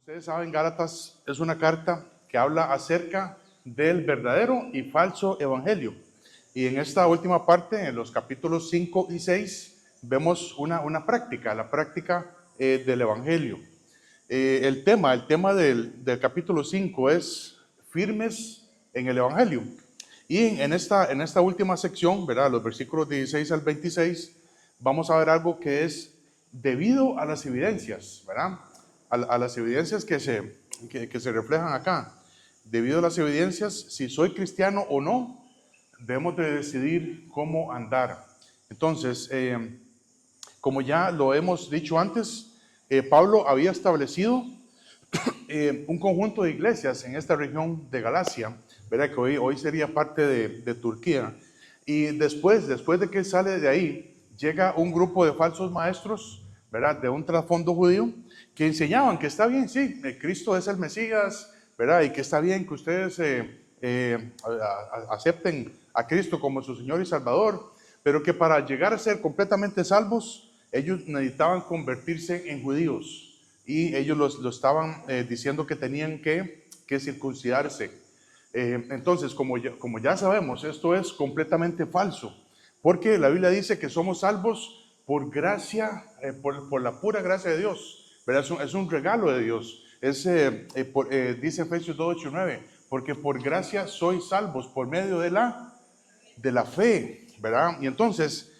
ustedes saben, Gálatas es una carta que habla acerca del verdadero y falso evangelio. Y en esta última parte, en los capítulos 5 y 6, vemos una práctica, la práctica del evangelio. El tema del capítulo 5 es firmes en el evangelio. Y en esta última sección, ¿verdad? Los versículos 16 al 26, vamos a ver algo que es debido a las evidencias, ¿verdad? A las evidencias que se reflejan acá. Debido a las evidencias, si soy cristiano o no, debemos de decidir cómo andar. Entonces, como ya lo hemos dicho antes, Pablo había establecido un conjunto de iglesias en esta región de Galacia, ¿verdad? Que hoy sería parte de Turquía. Y después de que sale de ahí, llega un grupo de falsos maestros, ¿verdad? De un trasfondo judío, que enseñaban que está bien, sí, Cristo es el Mesías, ¿verdad? Y que está bien que ustedes acepten a Cristo como su Señor y Salvador, pero que para llegar a ser completamente salvos, ellos necesitaban convertirse en judíos. Y ellos lo estaban diciendo que tenían que circuncidarse. Entonces, como ya sabemos, esto es completamente falso, porque la Biblia dice que somos salvos por gracia, por la pura gracia de Dios, ¿verdad? Es un regalo de Dios. Dice Efesios 2, 8 y 9, porque por gracia sois salvos por medio de la fe, ¿verdad? Y entonces,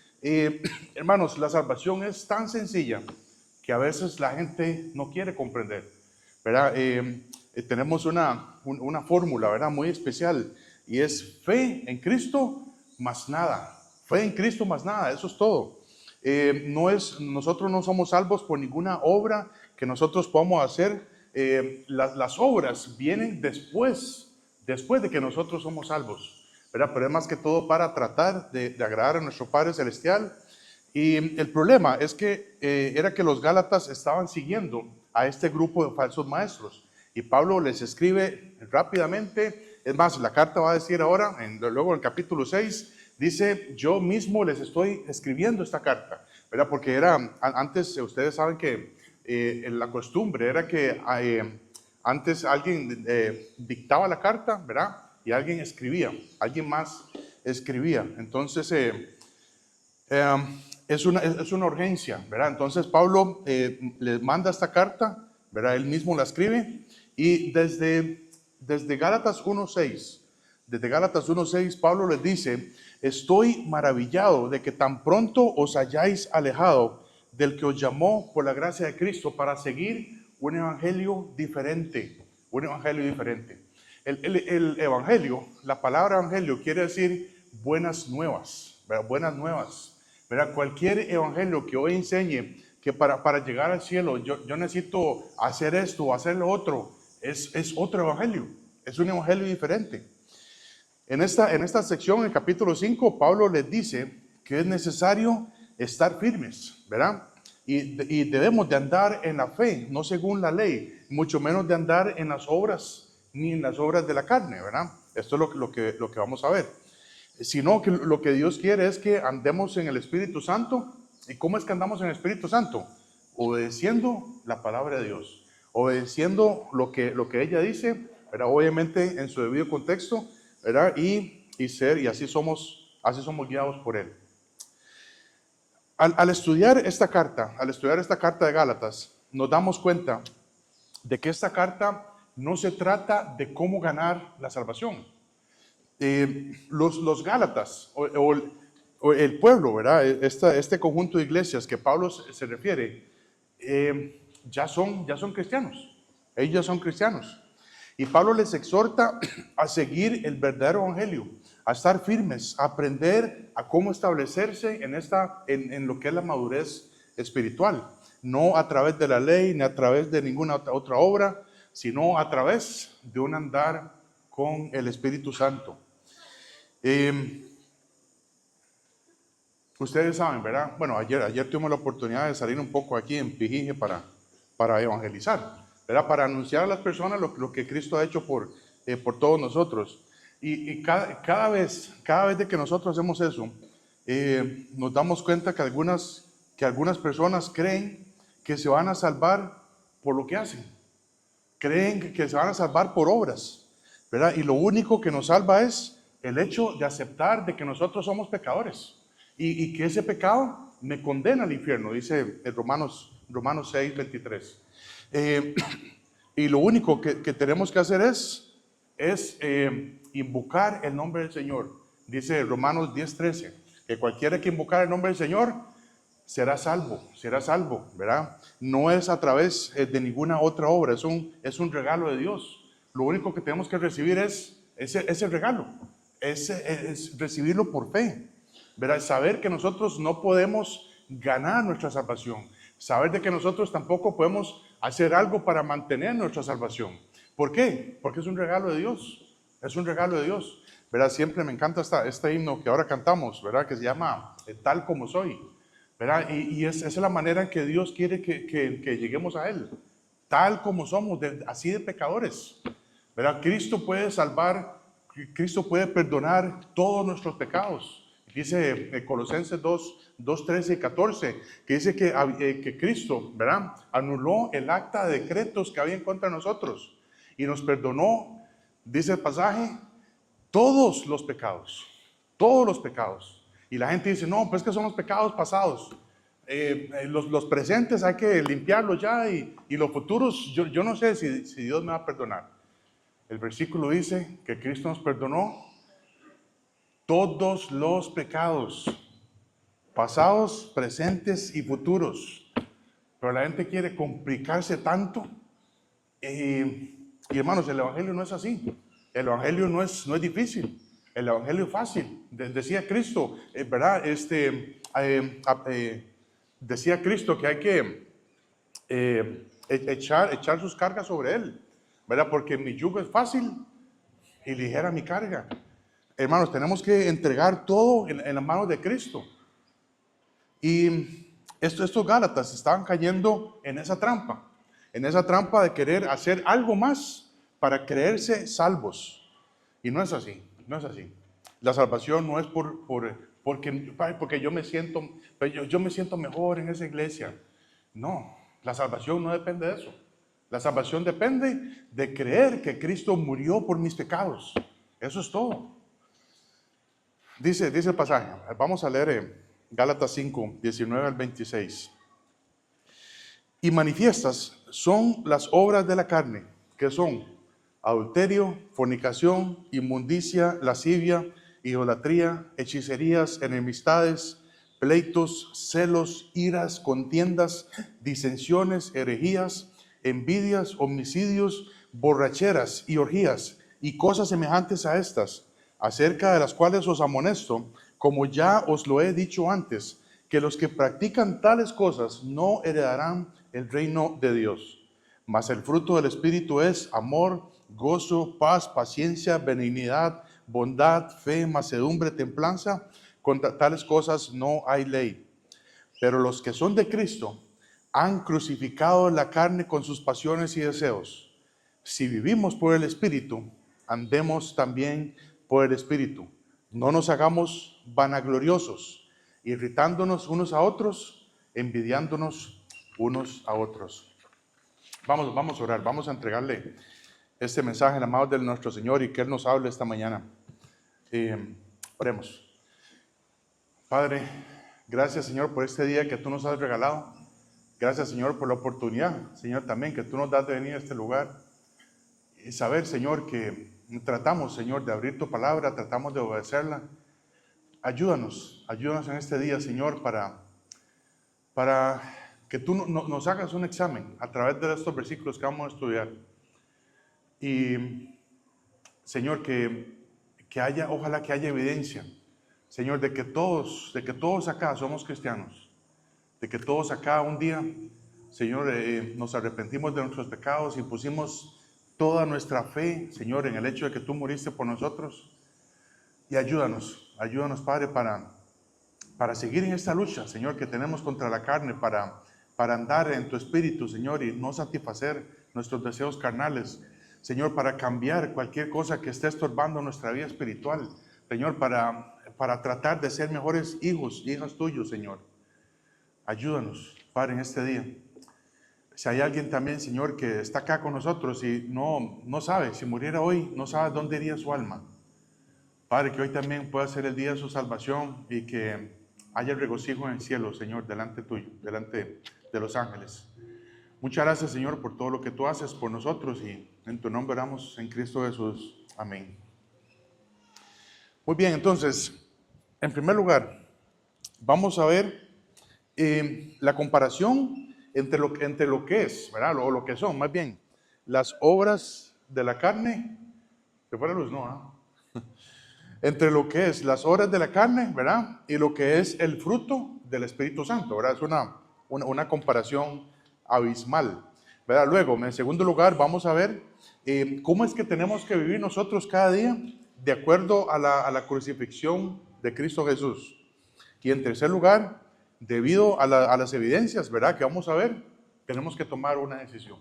hermanos, la salvación es tan sencilla que a veces la gente no quiere comprender, ¿verdad? Tenemos una fórmula, ¿verdad? Muy especial, y es fe en Cristo más nada. Fe en Cristo más nada, eso es todo. Nosotros no somos salvos por ninguna obra que nosotros podamos hacer. Las obras vienen después de que nosotros somos salvos, ¿verdad? Pero es más que todo para tratar de agradar a nuestro Padre Celestial. Y el problema es que era que los Gálatas estaban siguiendo a este grupo de falsos maestros. Y Pablo les escribe rápidamente. Es más, la carta va a decir ahora, luego en el capítulo 6, dice: yo mismo les estoy escribiendo esta carta, ¿verdad? Porque antes, ustedes saben que la costumbre era que antes alguien dictaba la carta, ¿verdad? Y alguien más escribía. Entonces, es una urgencia, ¿verdad? Entonces Pablo les manda esta carta, ¿verdad? Él mismo la escribe, y desde Gálatas 1:6, Pablo les dice: estoy maravillado de que tan pronto os hayáis alejado del que os llamó por la gracia de Cristo para seguir un evangelio diferente, El evangelio, la palabra evangelio quiere decir buenas nuevas, ¿verdad? Buenas nuevas. ¿Verdad? Cualquier evangelio que hoy enseñe que para llegar al cielo yo necesito hacer esto o hacer lo otro, es otro evangelio, es un evangelio diferente. En esta sección, en el capítulo 5, Pablo les dice que es necesario estar firmes, ¿verdad? Y debemos de andar en la fe, no según la ley, mucho menos de andar en las obras, ni en las obras de la carne, ¿verdad? Esto es lo que vamos a ver. Sino que lo que Dios quiere es que andemos en el Espíritu Santo. ¿Y cómo es que andamos en el Espíritu Santo? Obedeciendo la palabra de Dios, obedeciendo lo que ella dice, ¿verdad? Obviamente en su debido contexto, ¿verdad? Y así somos guiados por Él. Al estudiar esta carta de Gálatas, nos damos cuenta de que esta carta no se trata de cómo ganar la salvación. Los Gálatas o el pueblo, ¿verdad? Este conjunto de iglesias que Pablo se refiere, ya son cristianos. Ellos ya son cristianos. Y Pablo les exhorta a seguir el verdadero evangelio, a estar firmes, a aprender a cómo establecerse en lo que es la madurez espiritual. No a través de la ley, ni a través de ninguna otra obra, sino a través de un andar con el Espíritu Santo. Ustedes saben, ¿verdad? Bueno, ayer tuvimos la oportunidad de salir un poco aquí en Pijije para evangelizar, ¿verdad? Para anunciar a las personas lo que Cristo ha hecho por todos nosotros. Y cada vez de que nosotros hacemos eso, nos damos cuenta que algunas personas creen que se van a salvar por lo que hacen. creen que se van a salvar por obras, ¿verdad? Y lo único que nos salva es el hecho de aceptar de que nosotros somos pecadores y que ese pecado me condena al infierno, dice en Romanos 6, 23. Y lo único que tenemos que hacer es invocar el nombre del Señor. Dice Romanos 10, 13, que cualquiera que invocar el nombre del Señor será salvo, ¿verdad? No es a través de ninguna otra obra, es un regalo de Dios. Lo único que tenemos que recibir es ese regalo, es recibirlo por fe, ¿verdad? Saber que nosotros no podemos ganar nuestra salvación, saber de que nosotros tampoco podemos hacer algo para mantener nuestra salvación. ¿Por qué? Porque es un regalo de Dios, es un regalo de Dios, ¿verdad? Siempre me encanta este himno que ahora cantamos, ¿verdad? Que se llama Tal como soy, ¿verdad? Y esa es la manera en que Dios quiere que lleguemos a Él, tal como somos, así de pecadores, ¿verdad? Cristo puede salvar, Cristo puede perdonar todos nuestros pecados. Dice Colosenses 2, 13 y 14, que dice que Cristo, ¿verdad?, anuló el acta de decretos que había en contra de nosotros y nos perdonó, dice el pasaje, todos los pecados, todos los pecados. Y la gente dice, no, pues que son los pecados pasados. Los presentes hay que limpiarlos ya y los futuros, yo no sé si Dios me va a perdonar. El versículo dice que Cristo nos perdonó todos los pecados, pasados, presentes y futuros. Pero la gente quiere complicarse tanto. Y hermanos, el Evangelio no es así. El Evangelio no es difícil. El Evangelio es fácil. Decía Cristo, ¿verdad? Decía Cristo que hay que echar sus cargas sobre Él, ¿verdad? Porque mi yugo es fácil y ligera mi carga. Hermanos, tenemos que entregar todo en las manos de Cristo. Y estos Gálatas estaban cayendo en esa trampa de querer hacer algo más para creerse salvos. Y no es así, no es así. La salvación no es porque yo me siento mejor en esa iglesia. No, la salvación no depende de eso. La salvación depende de creer que Cristo murió por mis pecados. Eso es todo. Dice el pasaje, vamos a leer Gálatas 5, 19 al 26. Y manifiestas son las obras de la carne, que son adulterio, fornicación, inmundicia, lascivia, idolatría, hechicerías, enemistades, pleitos, celos, iras, contiendas, disensiones, herejías, envidias, homicidios, borracheras y orgías, y cosas semejantes a estas, acerca de las cuales os amonesto, como ya os lo he dicho antes, que los que practican tales cosas no heredarán el reino de Dios. Mas el fruto del Espíritu es amor, gozo, paz, paciencia, benignidad, bondad, fe, mansedumbre, templanza. Contra tales cosas no hay ley. Pero los que son de Cristo han crucificado la carne con sus pasiones y deseos. Si vivimos por el Espíritu, andemos también por el Espíritu. No nos hagamos vanagloriosos, irritándonos unos a otros, envidiándonos unos a otros. Vamos a orar, vamos a entregarle este mensaje en la mano de nuestro Señor y que Él nos hable esta mañana. Oremos. Padre, gracias Señor por este día que tú nos has regalado. Gracias Señor por la oportunidad, Señor, también que tú nos das de venir a este lugar y saber, Señor, que tratamos, Señor, de abrir tu palabra, tratamos de obedecerla. Ayúdanos en este día, Señor, para que tú nos hagas un examen a través de estos versículos que vamos a estudiar. Y, Señor, ojalá que haya evidencia, Señor, de que todos acá somos cristianos, de que todos acá un día, Señor, nos arrepentimos de nuestros pecados y pusimos toda nuestra fe, Señor, en el hecho de que tú moriste por nosotros. Y ayúdanos, Padre, para seguir en esta lucha, Señor, que tenemos contra la carne, para andar en tu espíritu, Señor, y no satisfacer nuestros deseos carnales. Señor, para cambiar cualquier cosa que esté estorbando nuestra vida espiritual. Señor, para tratar de ser mejores hijos y hijas tuyos, Señor. Ayúdanos, Padre, en este día. Si hay alguien también, Señor, que está acá con nosotros y no sabe, si muriera hoy, no sabe dónde iría su alma. Padre, que hoy también pueda ser el día de su salvación y que haya regocijo en el cielo, Señor, delante tuyo, delante de los ángeles. Muchas gracias, Señor, por todo lo que tú haces por nosotros y en tu nombre oramos en Cristo Jesús. Amén. Muy bien, entonces, en primer lugar, vamos a ver la comparación entre lo que es, ¿verdad? O lo que son, más bien, las obras de la carne. ¿Se fue la luz? No, ¿ah? Entre lo que es las obras de la carne, ¿verdad? Y lo que es el fruto del Espíritu Santo, ¿verdad? Es una comparación abismal, ¿verdad? Luego, en segundo lugar, vamos a ver cómo es que tenemos que vivir nosotros cada día de acuerdo a la crucifixión de Cristo Jesús. Y en tercer lugar, debido a las evidencias, ¿verdad? Que vamos a ver, tenemos que tomar una decisión.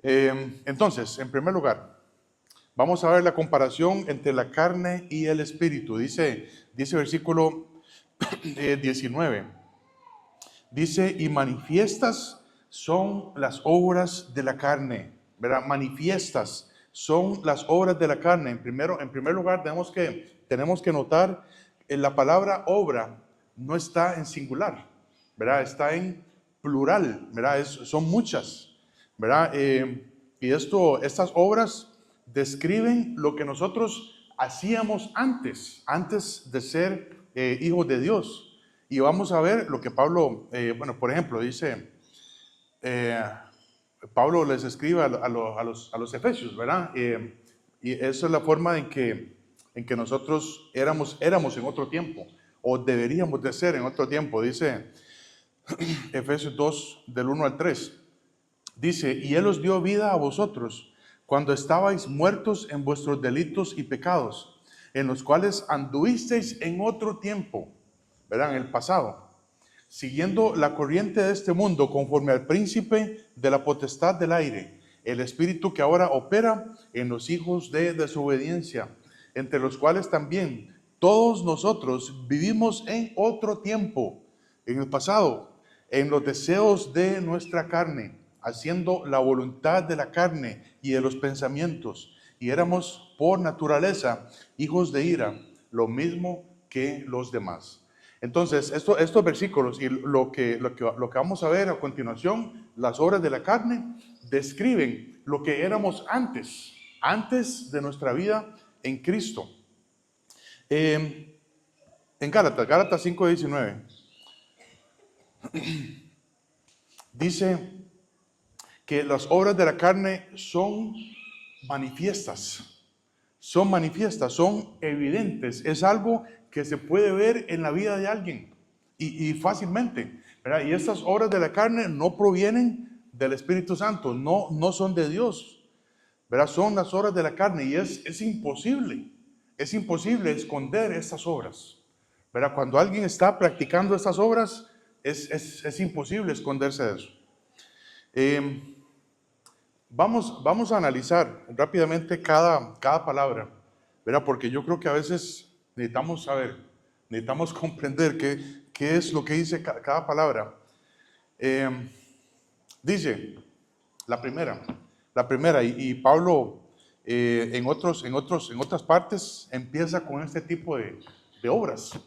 Entonces, en primer lugar, vamos a ver la comparación entre la carne y el espíritu. Dice versículo 19. Dice, y manifiestas son las obras de la carne, ¿verdad? Manifiestas son las obras de la carne. En primer lugar, tenemos que notar la palabra obra no está en singular, ¿verdad? Está en plural, ¿verdad? Son muchas, ¿verdad? Y estas obras describen lo que nosotros hacíamos antes de ser hijos de Dios. Y vamos a ver lo que Pablo, por ejemplo, dice, Pablo les escribe a los efesios, ¿verdad? Y esa es la forma en que nosotros éramos en otro tiempo, o deberíamos de ser en otro tiempo. Dice Efesios 2, del 1 al 3. Dice, y Él os dio vida a vosotros, cuando estabais muertos en vuestros delitos y pecados, en los cuales anduvisteis en otro tiempo, ¿verdad? En el pasado, siguiendo la corriente de este mundo, conforme al príncipe de la potestad del aire, el espíritu que ahora opera en los hijos de desobediencia, entre los cuales también todos nosotros vivimos en otro tiempo, en el pasado, en los deseos de nuestra carne, haciendo la voluntad de la carne y de los pensamientos, y éramos por naturaleza hijos de ira, lo mismo que los demás. Entonces, estos versículos y lo que vamos a ver a continuación, las obras de la carne, describen lo que éramos antes de nuestra vida en Cristo. En Gálatas 5:19, dice que las obras de la carne son manifiestas, son evidentes, es algo que se puede ver en la vida de alguien y fácilmente, ¿verdad? Y estas obras de la carne no provienen del Espíritu Santo, no son de Dios, ¿verdad? Son las obras de la carne y es imposible esconder estas obras, ¿verdad? Cuando alguien está practicando estas obras, es imposible esconderse de eso. Vamos a analizar rápidamente cada palabra, ¿verdad? Porque yo creo que a veces necesitamos saber, necesitamos comprender qué es lo que dice cada palabra. Dice la primera, y Pablo en otras partes empieza con este tipo de obras,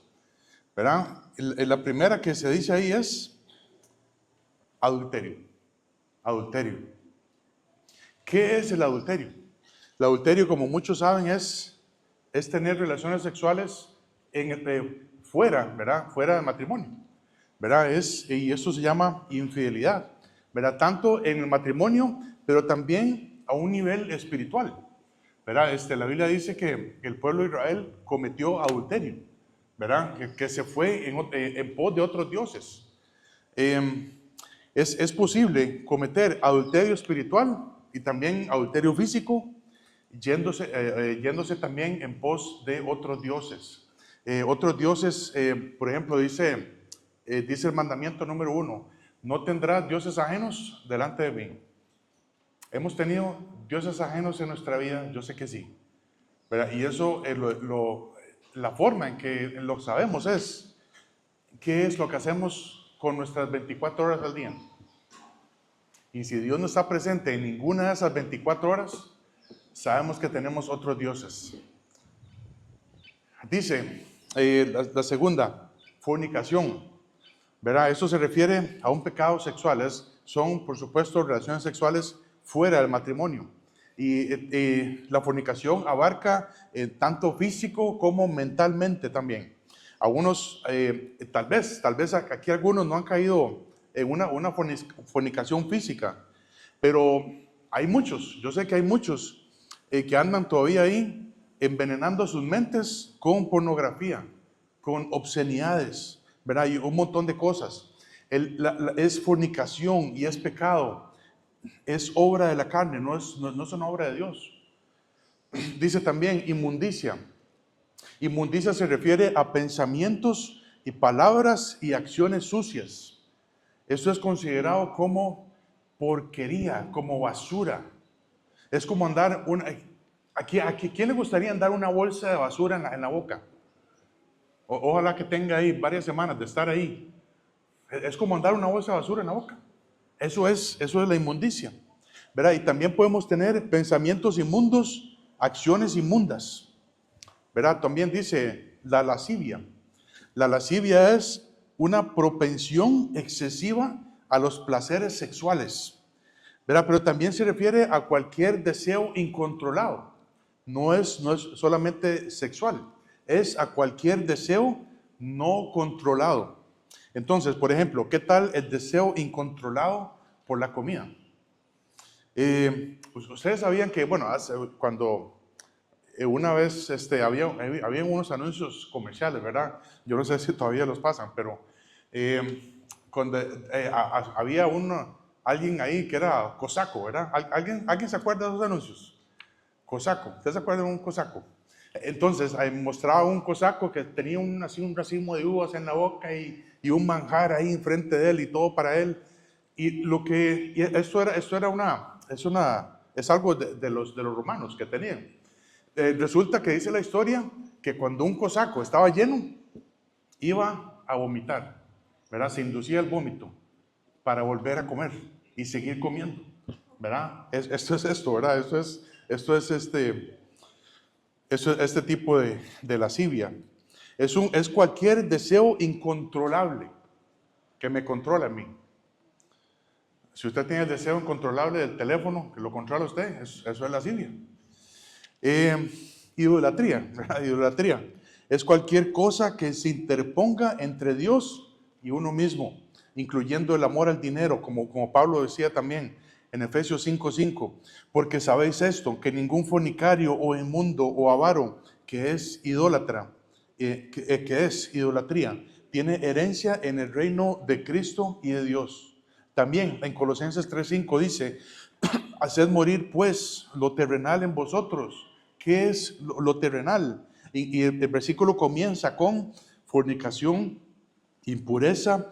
¿verdad? La primera que se dice ahí es adulterio. ¿Qué es el adulterio? El adulterio, como muchos saben, es tener relaciones sexuales fuera, ¿verdad? Fuera del matrimonio, ¿verdad? Y eso se llama infidelidad, ¿verdad? Tanto en el matrimonio, pero también a un nivel espiritual, ¿verdad? La Biblia dice que el pueblo de Israel cometió adulterio, ¿verdad? Que se fue en pos de otros dioses. Es posible cometer adulterio espiritual y también adulterio físico, yéndose también en pos de otros dioses. Por ejemplo, dice el mandamiento número 1, no tendrás dioses ajenos delante de mí. ¿Hemos tenido dioses ajenos en nuestra vida? Yo sé que sí, ¿verdad? Y eso, la forma en que lo sabemos es, ¿qué es lo que hacemos con nuestras 24 horas al día? Y si Dios no está presente en ninguna de esas 24 horas, sabemos que tenemos otros dioses. Dice la segunda, fornicación, ¿verdad? Eso se refiere a un pecado sexual. Son, por supuesto, relaciones sexuales fuera del matrimonio. Y la fornicación abarca tanto físico como mentalmente también. Algunos, tal vez aquí algunos no han caído en una fornicación física, pero hay muchos, yo sé que hay muchos que andan todavía ahí envenenando sus mentes con pornografía, con obscenidades, ¿verdad? Y un montón de cosas. Es fornicación y es pecado, es obra de la carne, no es una obra de Dios. Dice también inmundicia. Inmundicia se refiere a pensamientos y palabras y acciones sucias. Eso es considerado como porquería, como basura. Es como andar aquí, ¿quién le gustaría andar una bolsa de basura en la boca? Ojalá que tenga ahí varias semanas de estar ahí. Es como andar una bolsa de basura en la boca. Eso es la inmundicia, ¿verdad? Y también podemos tener pensamientos inmundos, acciones inmundas, ¿verdad? También dice la lascivia. La lascivia es una propensión excesiva a los placeres sexuales, ¿verdad? Pero también se refiere a cualquier deseo incontrolado. No es solamente sexual, es a cualquier deseo no controlado. Entonces, por ejemplo, ¿qué tal el deseo incontrolado por la comida? Pues ustedes sabían que, bueno, cuando una vez había unos anuncios comerciales, ¿verdad? Yo no sé si todavía los pasan, pero cuando había alguien ahí que era cosaco, ¿verdad? ¿Alguien se acuerda de esos anuncios? Cosaco, ¿usted se acuerda de un cosaco? Entonces mostraba un cosaco que tenía un racimo de uvas en la boca y un manjar ahí enfrente de él y todo para él. Y es algo de los romanos que tenían. Resulta que dice la historia que cuando un cosaco estaba lleno, iba a vomitar, ¿verdad? Se inducía el vómito para volver a comer y seguir comiendo, ¿verdad? Esto, ¿verdad? Esto es este tipo de lascivia. Es cualquier deseo incontrolable que me controla a mí. Si usted tiene el deseo incontrolable del teléfono, que lo controla usted, eso es lascivia. Idolatría, ¿verdad? Idolatría es cualquier cosa que se interponga entre Dios y uno mismo, incluyendo el amor al dinero, como Pablo decía también en Efesios 5:5, porque sabéis esto, que ningún fornicario o inmundo o avaro que es idólatra, que es idolatría, tiene herencia en el reino de Cristo y de Dios. También en Colosenses 3:5 dice, haced morir pues lo terrenal en vosotros. ¿Qué es lo terrenal? Y el versículo comienza con fornicación, impureza,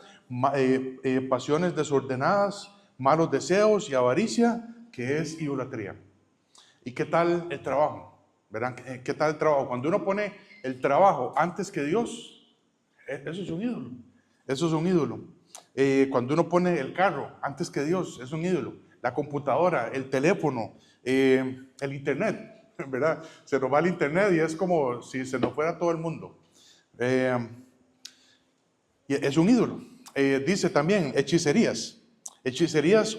pasiones desordenadas, malos deseos y avaricia, que es idolatría. ¿Y qué tal el trabajo? ¿Verán? ¿Qué tal el trabajo? Cuando uno pone el trabajo antes que Dios, eso es un ídolo. Eso es un ídolo. Cuando uno pone el carro antes que Dios, es un ídolo. La computadora, el teléfono, el internet, ¿verdad? Se nos va el internet y es como si se nos fuera todo el mundo. Y es un ídolo. Dice también hechicerías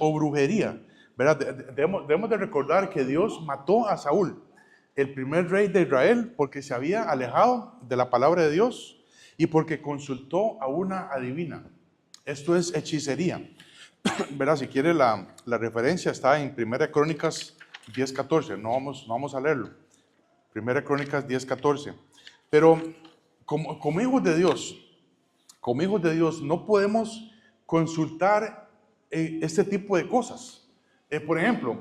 o brujería, ¿verdad? Debemos de recordar que Dios mató a Saúl, el primer rey de Israel, porque se había alejado de la palabra de Dios y porque consultó a una adivina. Esto es hechicería. ¿Verdad? Si quiere la referencia está en 1 Crónicas 10:14. No vamos a leerlo. 1 Crónicas 10:14. Pero como hijos de Dios, no podemos consultar este tipo de cosas. Por ejemplo,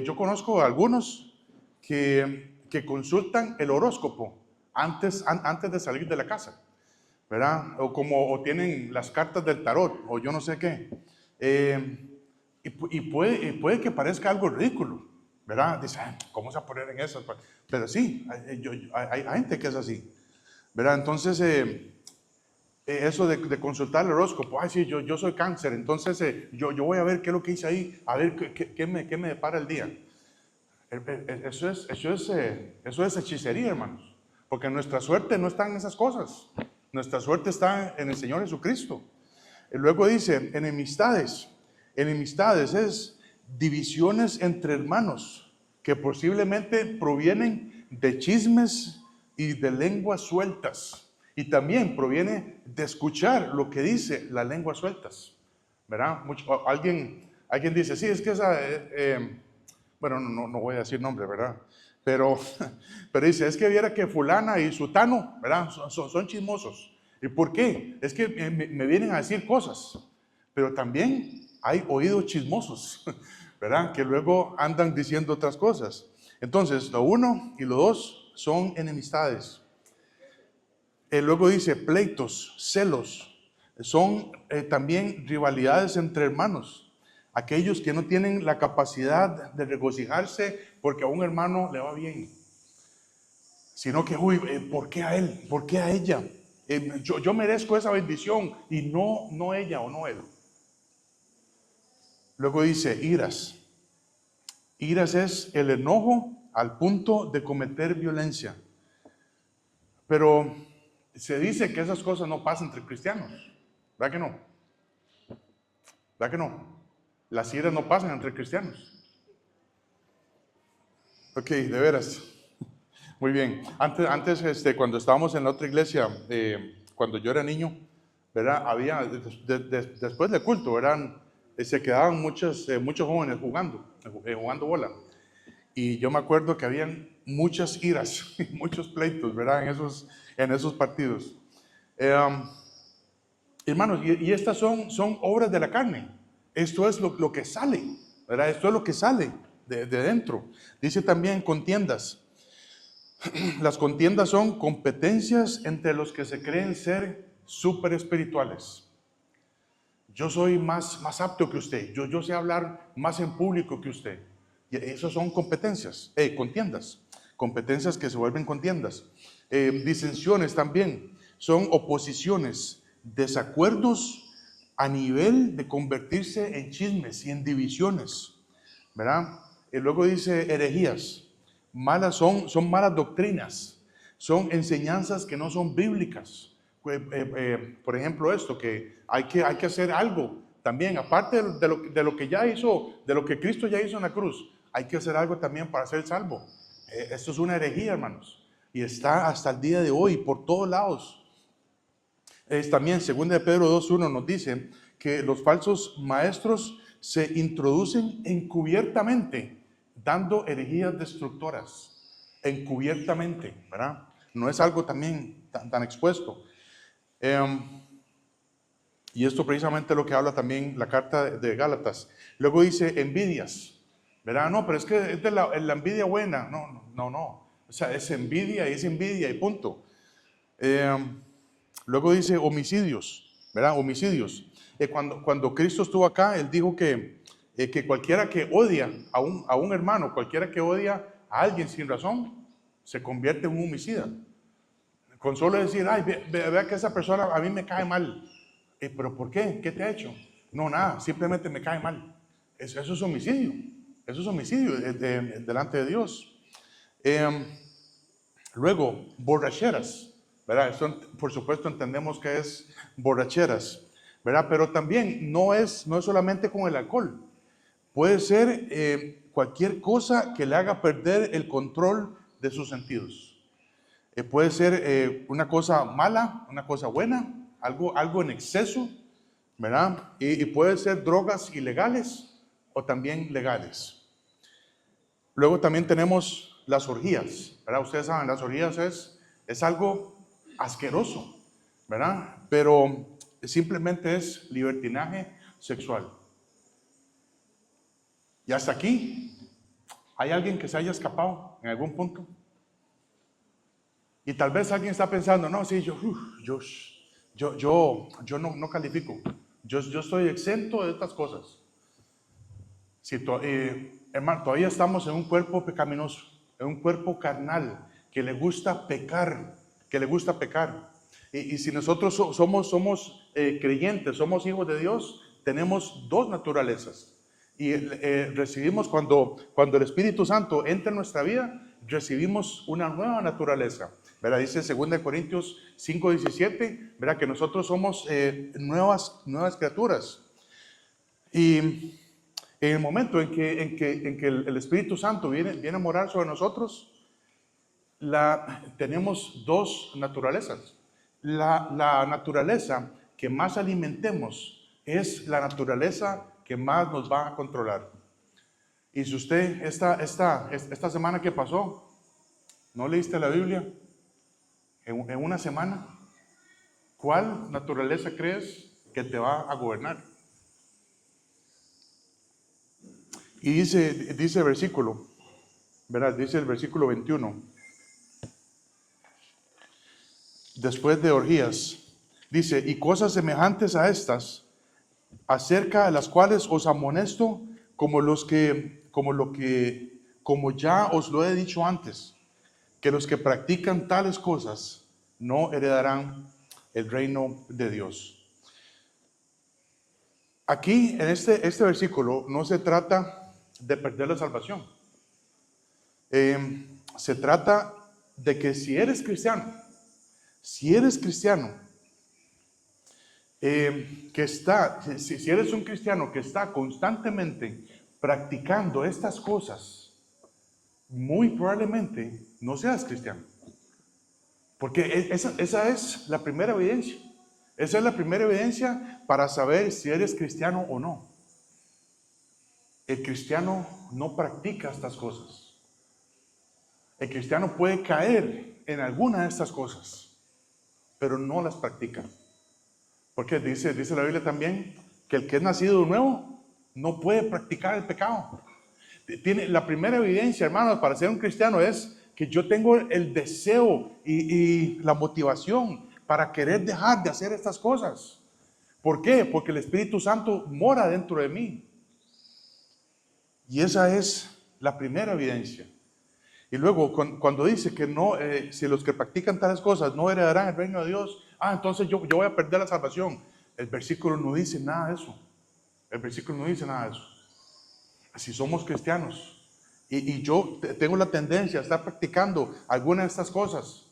yo conozco a algunos que consultan el horóscopo antes de salir de la casa, ¿verdad? O tienen las cartas del tarot, o yo no sé qué. Y puede que parezca algo ridículo, ¿verdad? Dice, ¿cómo se va a poner en eso? Pero sí, hay gente que es así, ¿verdad? Entonces, eso de consultar el horóscopo. Ay, sí, yo soy cáncer, entonces yo voy a ver qué es lo que hice ahí, a ver qué me depara el día. Eso es hechicería, hermanos. Porque nuestra suerte no está en esas cosas. Nuestra suerte está en el Señor Jesucristo. Luego dice, enemistades. Enemistades es divisiones entre hermanos que posiblemente provienen de chismes y de lenguas sueltas. Y también proviene de escuchar lo que dice las lenguas sueltas. ¿Verdad? Alguien dice, sí, es que esa... bueno, no voy a decir nombre, ¿verdad? Pero, pero dice, es que viera que fulana y sutano, ¿verdad? Son chismosos. ¿Y por qué? Es que me vienen a decir cosas, pero también hay oídos chismosos, ¿verdad? Que luego andan diciendo otras cosas. Entonces, lo uno y lo dos son enemistades. Luego dice pleitos, celos, son también rivalidades entre hermanos. Aquellos que no tienen la capacidad de regocijarse porque a un hermano le va bien, sino que, uy, ¿por qué a él? ¿Por qué a ella? Yo merezco esa bendición y no ella o no él. Luego dice iras. Iras es el enojo al punto de cometer violencia. Pero se dice que esas cosas no pasan entre cristianos. ¿Verdad que no? ¿Verdad que no? Las iras no pasan entre cristianos. Ok, de veras. Muy bien. Antes cuando estábamos en la otra iglesia, cuando yo era niño, ¿verdad? Había, después del culto, ¿verdad? Se quedaban muchos jóvenes jugando bola. Y yo me acuerdo que habían muchas iras, muchos pleitos, ¿verdad? En esos partidos. Hermanos, y estas son obras de la carne. Esto es lo que sale, ¿verdad? Esto es lo que sale de dentro. Dice también contiendas. Las contiendas son competencias entre los que se creen ser súper espirituales. Yo soy más apto que usted. Yo sé hablar más en público que usted. Y esas son competencias, contiendas. Competencias que se vuelven contiendas. Disensiones también. Son oposiciones, desacuerdos a nivel de convertirse en chismes y en divisiones, ¿verdad? Y luego dice herejías. Son malas doctrinas, son enseñanzas que no son bíblicas. Por ejemplo, esto, que hay que hacer algo también, aparte de lo que ya hizo, de lo que Cristo ya hizo en la cruz, hay que hacer algo también para ser salvo. Esto es una herejía, hermanos, y está hasta el día de hoy por todos lados. También 2 de Pedro 2:1 nos dice que los falsos maestros se introducen encubiertamente, dando herejías destructoras, encubiertamente, ¿verdad? No es algo también tan expuesto. Y esto precisamente es lo que habla también la carta de Gálatas. Luego dice envidias, ¿verdad? No, pero es que es de la envidia buena. No. O sea, es envidia y punto. Luego dice homicidios, ¿verdad? Homicidios. Cuando Cristo estuvo acá, Él dijo que cualquiera que odia a un hermano, cualquiera que odia a alguien sin razón, se convierte en un homicida. Con solo decir, ay, vea que esa persona a mí me cae mal. ¿Pero por qué? ¿Qué te ha hecho? No, nada, simplemente me cae mal. Eso es homicidio. Eso es homicidio delante de Dios. Luego, borracheras, ¿verdad? Esto, por supuesto, entendemos que es borracheras, ¿verdad? Pero también no es solamente con el alcohol. Puede ser cualquier cosa que le haga perder el control de sus sentidos. Puede ser una cosa mala, una cosa buena, algo en exceso, ¿verdad? Y puede ser drogas ilegales o también legales. Luego también tenemos las orgías, ¿verdad? Ustedes saben, las orgías es algo asqueroso, ¿verdad? Pero simplemente es libertinaje sexual. Y hasta aquí, ¿hay alguien que se haya escapado en algún punto? Y tal vez alguien está pensando, no, sí, yo no califico. Yo estoy exento de estas cosas. Si hermano, todavía estamos en un cuerpo pecaminoso, en un cuerpo carnal que le gusta pecar, Y si nosotros somos creyentes, somos hijos de Dios, tenemos dos naturalezas. Y recibimos cuando el Espíritu Santo entra en nuestra vida, recibimos una nueva naturaleza. ¿Verdad? Dice 2 Corintios 5:17, ¿verdad? Que nosotros somos nuevas criaturas. Y en el momento en que el Espíritu Santo viene a morar sobre nosotros, tenemos dos naturalezas. La naturaleza que más alimentemos es la naturaleza que más nos va a controlar. Y si usted esta semana que pasó, ¿no leíste la Biblia? En una semana, ¿cuál naturaleza crees que te va a gobernar? Y dice el versículo, ¿verdad? Dice el versículo 21. Después de orgías, dice, y cosas semejantes a estas, acerca de las cuales os amonesto, como ya os lo he dicho antes, que los que practican tales cosas no heredarán el reino de Dios. Aquí, en este versículo, no se trata de perder la salvación. Se trata de que si eres cristiano, si eres un cristiano que está constantemente practicando estas cosas, muy probablemente no seas cristiano. Porque esa es la primera evidencia. Esa es la primera evidencia para saber si eres cristiano o no. El cristiano no practica estas cosas. El cristiano puede caer en alguna de estas cosas, pero no las practica. Porque dice la Biblia también que el que es nacido de nuevo no puede practicar el pecado. La primera evidencia, hermanos, para ser un cristiano es que yo tengo el deseo y la motivación para querer dejar de hacer estas cosas. ¿Por qué? Porque el Espíritu Santo mora dentro de mí. Y esa es la primera evidencia. Y luego, cuando dice que no, si los que practican tales cosas no heredarán el reino de Dios, entonces yo voy a perder la salvación. El versículo no dice nada de eso. El versículo no dice nada de eso. Si somos cristianos y yo tengo la tendencia a estar practicando alguna de estas cosas,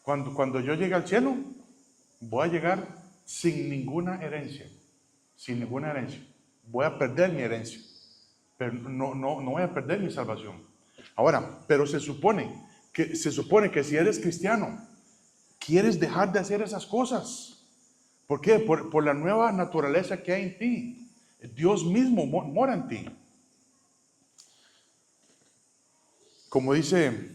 cuando yo llegue al cielo, voy a llegar sin ninguna herencia. Sin ninguna herencia. Voy a perder mi herencia. Pero no voy a perder mi salvación. Ahora, pero se supone que si eres cristiano, quieres dejar de hacer esas cosas. ¿Por qué? Por la nueva naturaleza que hay en ti. Dios mismo mora en ti. Como dice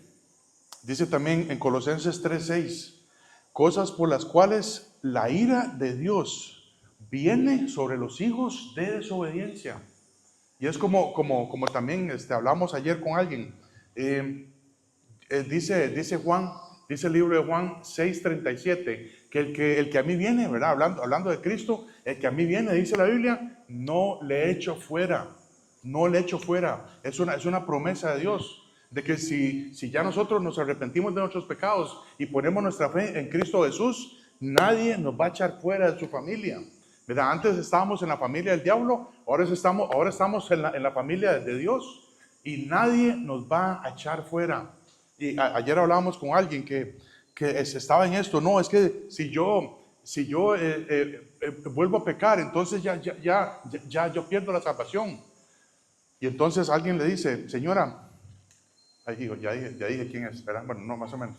también en Colosenses 3:6, cosas por las cuales la ira de Dios viene sobre los hijos de desobediencia. Y es como también hablamos ayer con alguien. Dice Juan, dice el libro de Juan 6:37, que el que a mí viene, ¿verdad? Hablando de Cristo, el que a mí viene, dice la Biblia, no le echo fuera. No le echo fuera. Es una promesa de Dios. De que si ya nosotros nos arrepentimos de nuestros pecados y ponemos nuestra fe en Cristo Jesús, nadie nos va a echar fuera de su familia. ¿Verdad? Antes estábamos en la familia del diablo, ahora estamos en la familia de Dios y nadie nos va a echar fuera. Y ayer hablábamos con alguien que estaba en esto. No, es que si yo vuelvo a pecar, entonces ya yo pierdo la salvación. Y entonces alguien le dice, señora, ya dije quién es, ¿verdad? Bueno, no, más o menos.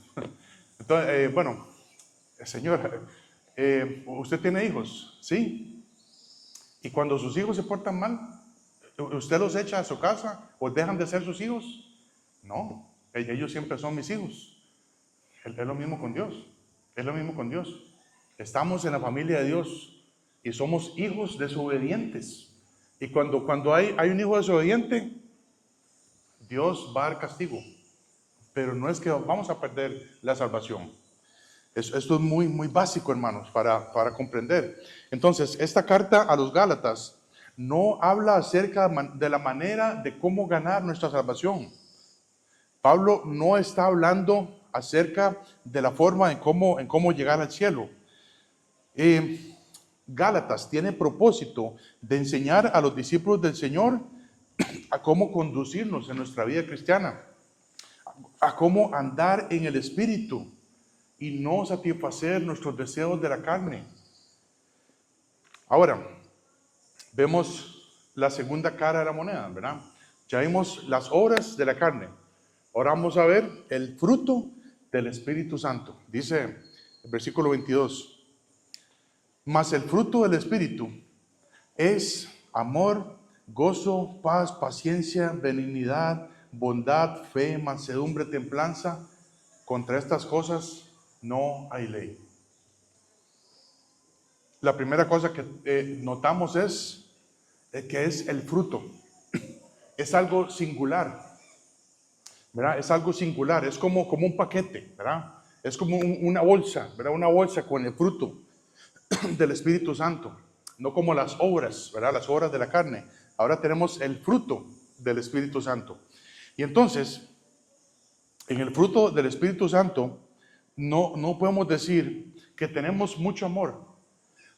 Entonces, señora, ¿usted tiene hijos? Sí. Y cuando sus hijos se portan mal, ¿usted los echa a su casa o dejan de ser sus hijos? No, ellos siempre son mis hijos. Es lo mismo con Dios. Es lo mismo con Dios. Estamos en la familia de Dios y somos hijos desobedientes. Y cuando hay un hijo desobediente, Dios va a dar castigo. Pero no es que vamos a perder la salvación. Esto es muy, muy básico, hermanos, para comprender. Entonces, esta carta a los Gálatas no habla acerca de la manera de cómo ganar nuestra salvación. Pablo no está hablando acerca de la forma en cómo llegar al cielo. Gálatas tiene propósito de enseñar a los discípulos del Señor a cómo conducirnos en nuestra vida cristiana, a cómo andar en el Espíritu y no satisfacer nuestros deseos de la carne. Ahora, vemos la segunda cara de la moneda, ¿verdad? Ya vimos las obras de la carne. Ahora vamos a ver el fruto del Espíritu Santo. Dice el versículo 22. Mas el fruto del Espíritu es amor, gozo, paz, paciencia, benignidad, bondad, fe, mansedumbre, templanza. Contra estas cosas no hay ley. La primera cosa que notamos es que es el fruto. Es algo singular, ¿verdad? Es algo singular, es como un paquete, ¿verdad? Es como una bolsa, ¿verdad? Una bolsa con el fruto del Espíritu Santo, no como las obras, ¿verdad? Las obras de la carne. Ahora tenemos el fruto del Espíritu Santo. Y entonces, en el fruto del Espíritu Santo, no podemos decir que tenemos mucho amor,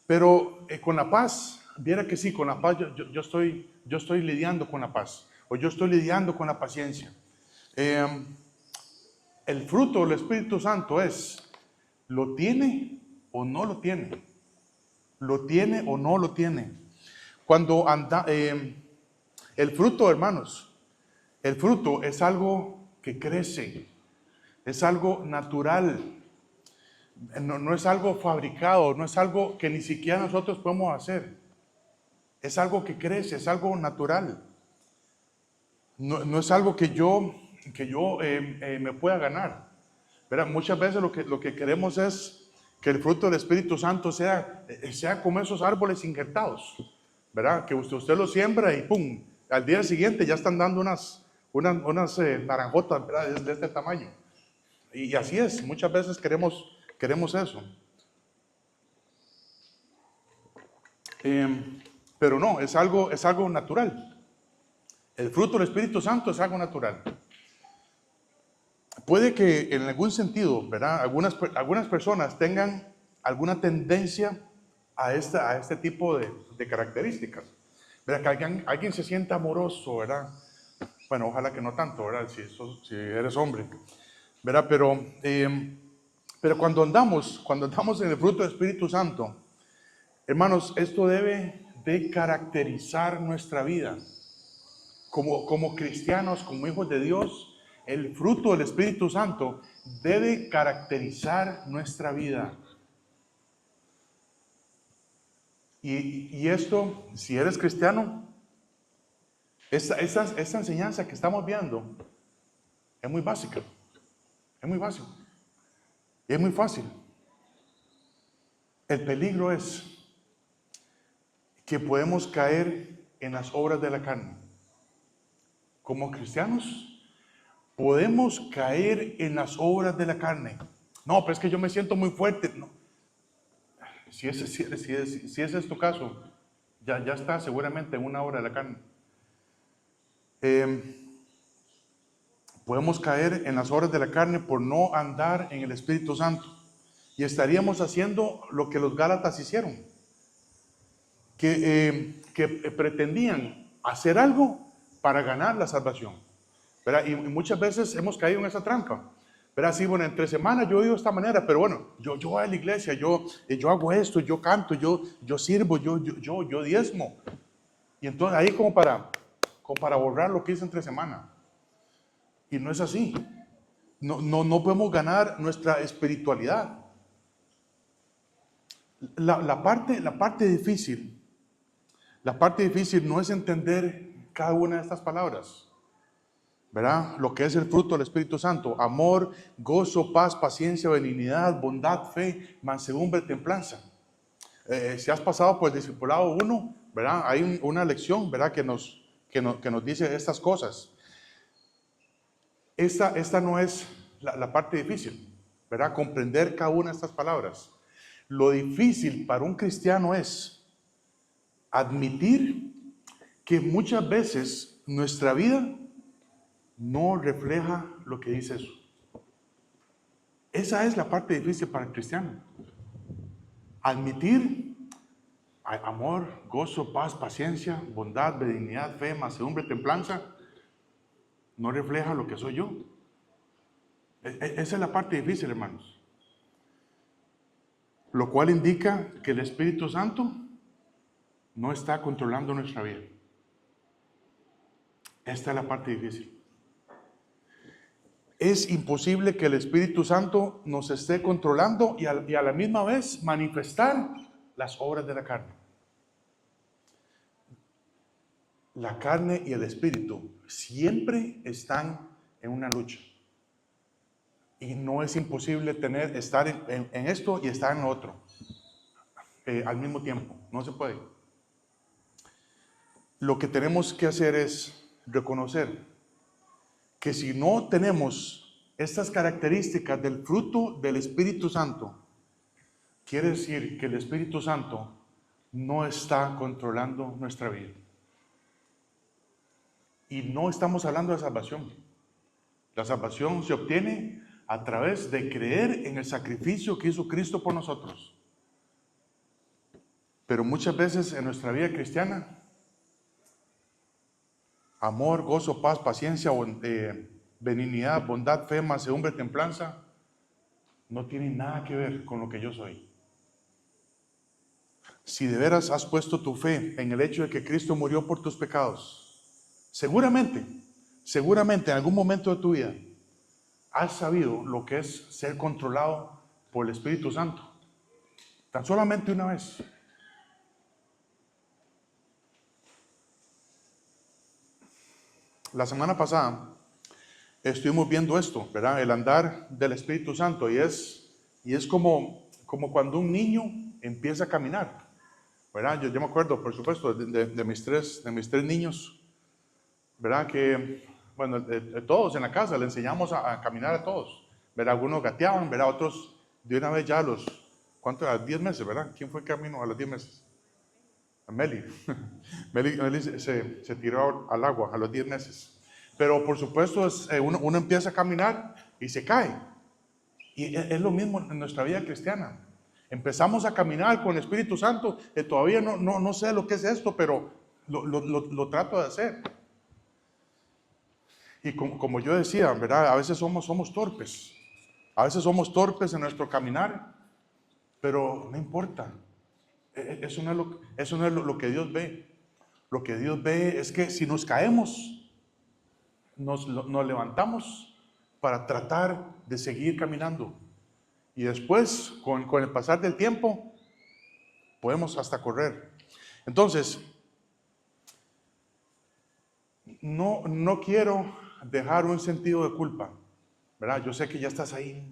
pero con la paz, viera que sí, con la paz yo estoy lidiando con la paz, o yo estoy lidiando con la paciencia. El fruto del Espíritu Santo es, ¿lo tiene o no lo tiene? ¿Lo tiene o no lo tiene? Cuando el fruto, hermanos, el fruto es algo que crece, es algo natural, no es algo fabricado, no es algo que ni siquiera nosotros podemos hacer. Es algo que crece, es algo natural. No es algo que yo me pueda ganar. ¿Verdad? Muchas veces lo que queremos es que el fruto del Espíritu Santo sea como esos árboles injertados, ¿verdad? Que usted lo siembra y ¡pum! Al día siguiente ya están dando unas naranjotas, ¿verdad? De este tamaño. Y así es, muchas veces queremos eso. Pero no, es algo natural. El fruto del Espíritu Santo es algo natural. Puede que en algún sentido, ¿verdad? Algunas personas tengan alguna tendencia a este tipo de características. ¿Verdad? Que alguien se sienta amoroso, ¿verdad? Bueno, ojalá que no tanto, ¿verdad? Si eres hombre, ¿verdad? Pero cuando andamos en el fruto del Espíritu Santo, hermanos, esto debe de caracterizar nuestra vida. Como cristianos, como hijos de Dios, el fruto del Espíritu Santo debe caracterizar nuestra vida. Y esto, si eres cristiano, esta enseñanza que estamos viendo es muy básica, es muy básica y es muy fácil. El peligro es que podemos caer en las obras de la carne. Como cristianos, podemos caer en las obras de la carne. No, pero es que yo me siento muy fuerte. No. Si ese es tu caso, ya está seguramente en una obra de la carne. Podemos caer en las obras de la carne por no andar en el Espíritu Santo. Y estaríamos haciendo lo que los Gálatas hicieron. Que pretendían hacer algo para ganar la salvación. ¿Verdad? Y muchas veces hemos caído en esa trampa. ¿Verdad? Sí, bueno, entre semanas yo digo de esta manera, pero bueno, yo voy a la iglesia, yo hago esto, yo canto, yo sirvo, yo diezmo. Y entonces ahí como para borrar lo que hice entre semana. Y no es así. No podemos ganar nuestra espiritualidad. La parte difícil no es entender cada una de estas palabras. ¿Verdad? Lo que es el fruto del Espíritu Santo: amor, gozo, paz, paciencia, benignidad, bondad, fe, mansedumbre, templanza. Si has pasado por el discipulado 1, ¿verdad? Hay una lección, ¿verdad? Que nos dice estas cosas. Esta no es la parte difícil, ¿verdad? Comprender cada una de estas palabras. Lo difícil para un cristiano es admitir que muchas veces nuestra vida no refleja lo que dice eso. esa es la parte difícil para el cristiano. Admitir amor, gozo, paz, paciencia, bondad, benignidad, fe, mansedumbre, templanza, no refleja lo que soy yo. Esa es la parte difícil, hermanos. Lo cual indica que el Espíritu Santo no está controlando nuestra vida. Esta es la parte difícil. Es imposible que el Espíritu Santo nos esté controlando y a la misma vez manifestar las obras de la carne. La carne y el Espíritu siempre están en una lucha. Y no es imposible estar en esto y estar en lo otro al mismo tiempo. No se puede. Lo que tenemos que hacer es reconocer que si no tenemos estas características del fruto del Espíritu Santo, quiere decir que el Espíritu Santo no está controlando nuestra vida. Y no estamos hablando de salvación. La salvación se obtiene a través de creer en el sacrificio que hizo Cristo por nosotros. Pero muchas veces en nuestra vida cristiana, amor, gozo, paz, paciencia, benignidad, bondad, fe, mansedumbre, templanza, no tienen nada que ver con lo que yo soy. Si de veras has puesto tu fe en el hecho de que Cristo murió por tus pecados, seguramente en algún momento de tu vida has sabido lo que es ser controlado por el Espíritu Santo. Tan solamente una vez. La semana pasada estuvimos viendo esto, ¿verdad? El andar del Espíritu Santo y es como cuando un niño empieza a caminar, ¿verdad? Yo me acuerdo, por supuesto, de mis tres niños, ¿verdad? Que, bueno, todos en la casa le enseñamos a caminar a todos, ¿verdad? Algunos gateaban, ¿verdad? Otros de una vez ya ¿cuánto era? 10 meses, ¿verdad? ¿Quién fue camino a los 10 meses? A Meli. Meli se tiró al agua a los 10 meses. Pero por supuesto uno empieza a caminar y se cae. Y es lo mismo en nuestra vida cristiana. Empezamos a caminar con el Espíritu Santo. Todavía no sé lo que es esto, pero lo trato de hacer. Y como yo decía, ¿verdad? A veces somos torpes. A veces somos torpes en nuestro caminar, pero no importa. Eso no es lo que Dios ve. Lo que Dios ve es que si nos caemos, nos levantamos para tratar de seguir caminando. Y después, con el pasar del tiempo, podemos hasta correr. Entonces, no quiero dejar un sentido de culpa, ¿verdad? Yo sé que ya estás ahí,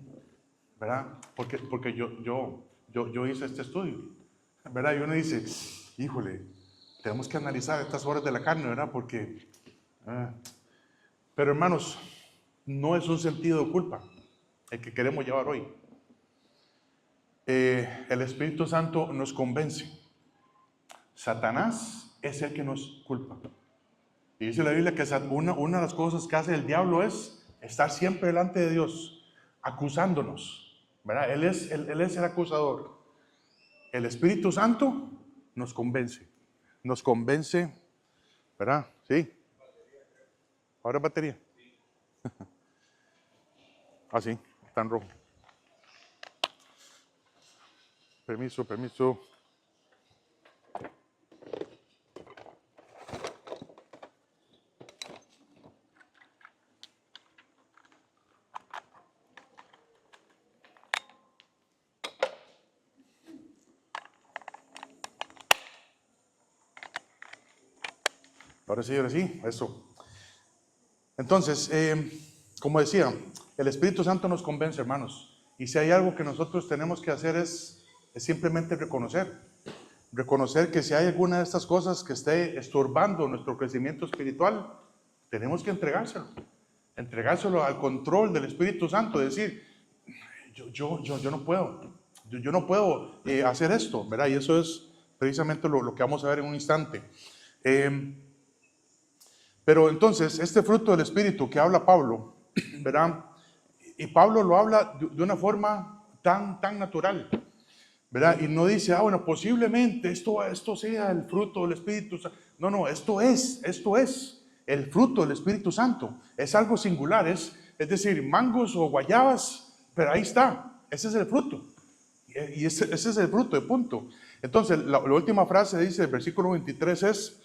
¿verdad? Porque yo hice este estudio, ¿verdad? Y uno dice, híjole, tenemos que analizar estas horas de la carne, ¿verdad? Porque, pero hermanos, no es un sentido de culpa el que queremos llevar hoy. El Espíritu Santo nos convence. Satanás es el que nos culpa. Y dice la Biblia que una de las cosas que hace el diablo es estar siempre delante de Dios, acusándonos, ¿verdad? Él es el acusador. El Espíritu Santo nos convence, ¿verdad? Sí. ¿Ahora batería? Ah, sí, está en rojo. Permiso. Ahora sí, eso. Entonces, como decía, el Espíritu Santo nos convence, hermanos. Y si hay algo que nosotros tenemos que hacer es simplemente reconocer que si hay alguna de estas cosas que esté estorbando nuestro crecimiento espiritual, tenemos que entregárselo al control del Espíritu Santo, decir, yo no puedo, yo no puedo hacer esto, ¿verdad? Y eso es precisamente lo que vamos a ver en un instante. Pero entonces, este fruto del Espíritu que habla Pablo, ¿verdad? Y Pablo lo habla de una forma tan natural, ¿verdad? Y no dice, bueno, posiblemente esto sea el fruto del Espíritu Santo. No, esto es el fruto del Espíritu Santo. Es algo singular, es decir, mangos o guayabas, pero ahí está, ese es el fruto. Y ese es el fruto, de punto. Entonces, la última frase dice, el versículo 23 es,